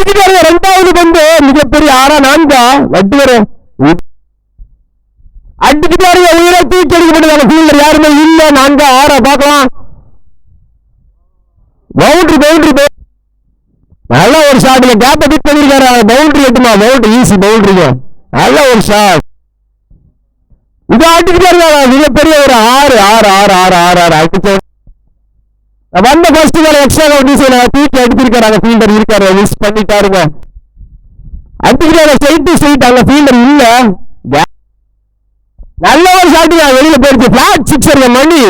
அடிச்சுட்டாரு. 2வது பந்து மிகப்பெரிய 6-4 வட்டுவரு அடிச்சுட்டாரு. உயிரை தூக்கி அடிக்கப்பட்டது. ஃபீல்டர் யாருமே இல்ல. 4-6 பார்க்கலாம். பவுண்டரி நல்ல ஒரு ஷாட். கேப்பை பிக் பண்ணிருக்காரு. பவுண்டரி எட்டுமா, பவுண்டரி ஈஸி பவுண்டரிங்க. நல்ல ஒரு ஷாட். இது அடிச்சுட்டாரு. மிகப்பெரிய ஒரு 6 அடிச்சு வந்த ஃபர்ஸ்ட் பால் எக்ஸ்ட்ரா கவுண்டீஸ்ல தூக்கி அடிச்சிருக்காரு. ஃபீல்டர் இருக்காரு, மிஸ் பண்ணிட்டாருங்க. அடிச்சுட்டாரு ஸ்ட்ரைட். அங்க ஃபீல்டர் இல்ல. நல்ல ஒரு ஷாட் வெளியில போயிடுச்சு. பிளாட் சிக்ஸர் மணி.